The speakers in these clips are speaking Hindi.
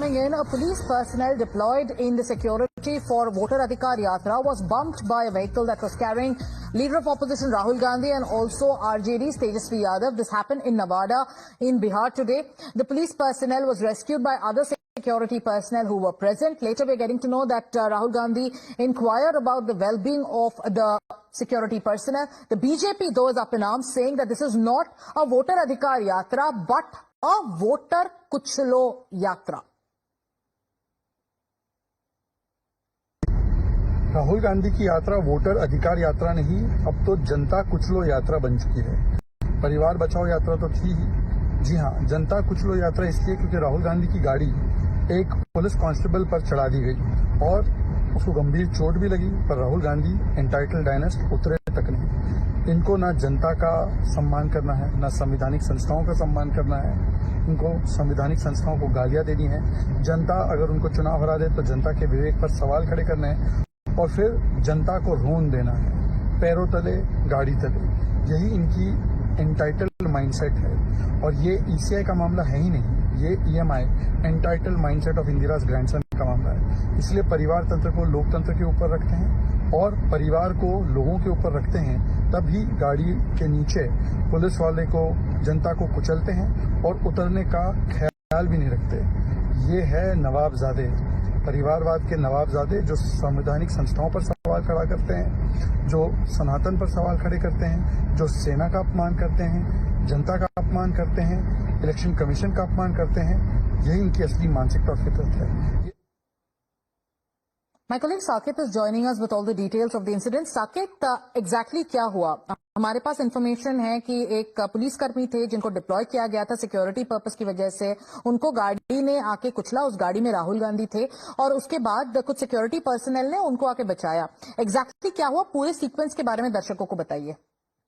coming in, a police personnel deployed in the security for Voter Adhikar Yatra was bumped by a vehicle that was carrying Leader of Opposition Rahul Gandhi and also RJD's Tejasvi Yadav. This happened in Nevada in Bihar today. The police personnel was rescued by other security personnel who were present. Later we're getting to know that Rahul Gandhi inquired about the well-being of the security personnel. The BJP though is up in arms saying that this is not a Voter Adhikar Yatra but a Voter Kuchlo Yatra. Rahul Gandhi की यात्रा वोटर अधिकार यात्रा नहीं, अब तो जनता कुचलो यात्रा बन चुकी है। परिवार बचाओ यात्रा तो थी ही, जी हाँ, जनता कुचलो यात्रा इसलिए क्योंकि राहुल गांधी की गाड़ी एक पुलिस कांस्टेबल पर चढ़ा दी गई और उसको गंभीर चोट भी लगी, पर राहुल गांधी एंटाइटल डायनेस्ट उतरे तक नहीं। इनको ना जनता का सम्मान करना है, ना संवैधानिक संस्थाओं का सम्मान करना है। इनको संवैधानिक संस्थाओं को गालियां देनी है। जनता अगर उनको चुनाव हरा दे तो जनता के विवेक पर सवाल खड़े करने हैं और फिर जनता को रोन देना है, पैरों तले गाड़ी तले। यही इनकी एंटाइटल माइंडसेट है और ये ईसीआई का मामला है ही नहीं, ये EMI entitle mindset of Indira's grandson का मामला है। इसलिए परिवार तंत्र को लोकतंत्र के ऊपर रखते हैं और परिवार को लोगों के ऊपर रखते हैं, तभी गाड़ी के नीचे पुलिस वाले को जनता को कुचलते हैं और उतरने का ख्याल भी नहीं रखते। ये है नवाबजादे, परिवारवाद के नवाबजादे जो संवैधानिक संस्थाओं पर सवाल खड़ा करते हैं, जो सनातन पर सवाल खड़े करते हैं, जो सेना का अपमान करते हैं, जनता का अपमान करते हैं, इलेक्शन कमीशन का अपमान करते हैं। यही इनकी असली मानसिकता और फितरत है। My colleague Saket is joining us with all the details of the incident. Saket, exactly क्या हुआ? हमारे पास इंफॉर्मेशन है कि एक पुलिसकर्मी थे जिनको डिप्लॉय किया गया था सिक्योरिटी पर्पस की वजह से, उनको गाड़ी ने आके कुचला। उस गाड़ी में राहुल गांधी थे और उसके बाद कुछ सिक्योरिटी पर्सनल ने उनको आके बचाया। एग्जैक्टली क्या हुआ, पूरे सीक्वेंस के बारे में दर्शकों को बताइए।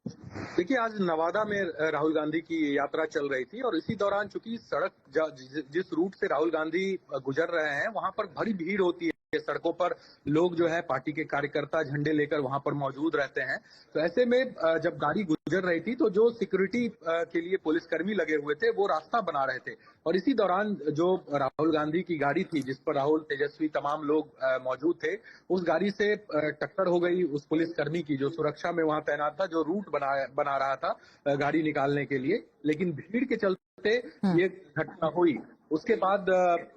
देखिए, आज नवादा में राहुल गांधी की यात्रा चल रही थी और इसी दौरान चूंकि सड़क जिस रूट से राहुल गांधी गुजर रहे हैं वहां पर बड़ी भीड़ होती है। सड़कों पर लोग जो है पार्टी के कार्यकर्ता झंडे लेकर वहां पर मौजूद रहते हैं। तो ऐसे में जब गाड़ी गुजर रही थी तो जो सिक्योरिटी के लिए पुलिसकर्मी लगे हुए थे वो रास्ता बना रहे थे और इसी दौरान जो राहुल गांधी की गाड़ी थी जिस पर राहुल, तेजस्वी तमाम लोग मौजूद थे, उस गाड़ी से टक्कर हो गई उस पुलिसकर्मी की जो सुरक्षा में वहां तैनात था, जो रूट बना रहा था गाड़ी निकालने के लिए। लेकिन भीड़ के चलते ये घटना हुई। उसके बाद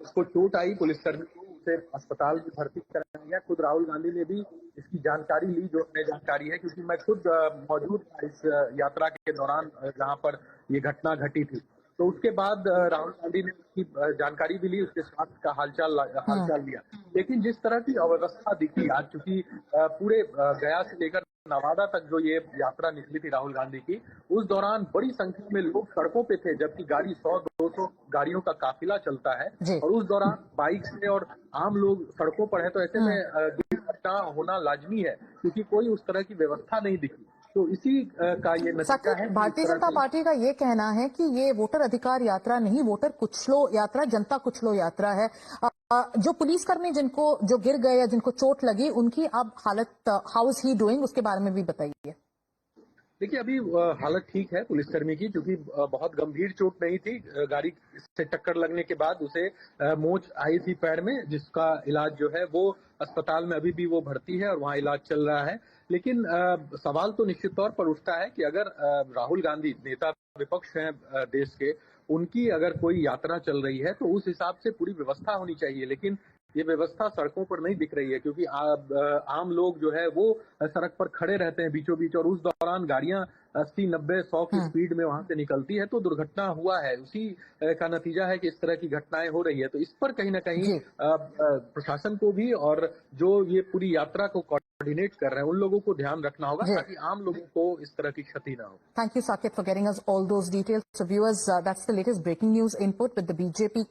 उसको चोट आई, पुलिसकर्मी को उसे अस्पताल में भर्ती कराया गया। खुद राहुल गांधी ने भी इसकी जानकारी ली, जो हमें जानकारी है, क्योंकि मैं खुद मौजूद था इस यात्रा के दौरान जहां पर ये घटना घटी थी। तो उसके बाद राहुल गांधी ने उसकी जानकारी भी ली, उसके स्वास्थ्य का हालचाल लिया। लेकिन जिस तरह की अव्यवस्था दिखी आज, चूंकि पूरे गया से लेकर नवादा तक जो ये यात्रा निकली थी राहुल गांधी की, उस दौरान बड़ी संख्या में लोग सड़कों पे थे, जबकि गाड़ी 100-200 गाड़ियों का काफिला चलता है और उस दौरान बाइक से और आम लोग सड़कों पर है। तो ऐसे में दुर्घटना होना लाजमी है क्योंकि कोई उस तरह की व्यवस्था नहीं दिखी। तो इसी का ये नतीजा है। भारतीय जनता पार्टी का ये कहना है कि ये वोटर अधिकार यात्रा नहीं, वोटर कुचलो यात्रा, जनता कुचलो यात्रा है। जो पुलिसकर्मी जो गिर गए या जिनको चोट लगी, उनकी अब हालत, हाउ इज ही डूइंग, उसके बारे में भी बताइए। देखिए, अभी हालत ठीक है पुलिसकर्मी की, क्योंकि बहुत गंभीर चोट नहीं थी। गाड़ी से टक्कर लगने के बाद उसे मोच आई थी पैर में, जिसका इलाज जो है वो अस्पताल में अभी भी वो भर्ती है और वहाँ इलाज चल रहा है। लेकिन सवाल तो निश्चित तौर पर उठता है कि अगर राहुल गांधी नेता विपक्ष हैं देश के, उनकी अगर कोई यात्रा चल रही है तो उस हिसाब से पूरी व्यवस्था होनी चाहिए। लेकिन ये व्यवस्था सड़कों पर नहीं दिख रही है क्योंकि आम लोग जो है वो सड़क पर खड़े रहते हैं बीचों बीच और उस दौरान गाड़ियां 80, 90, 100 की स्पीड में वहां से निकलती है तो दुर्घटना हुआ है। उसी का नतीजा है कि इस तरह की घटनाएं हो रही है। तो इस पर कहीं ना कहीं प्रशासन को भी और जो ये पूरी यात्रा को कोऑर्डिनेट कर रहे हैं उन लोगों को ध्यान रखना होगा ताकि आम लोगों को इस तरह की क्षति ना हो। Thank you, Saket, for getting us all those details. So viewers, that's the latest breaking news input with the BJP